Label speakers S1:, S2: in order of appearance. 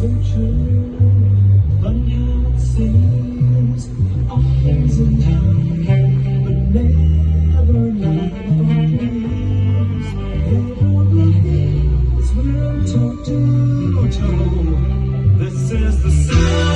S1: so true. Funny how it seems, all things in time, but never mind for dreams. There are things we're taught to toe. This is the sound.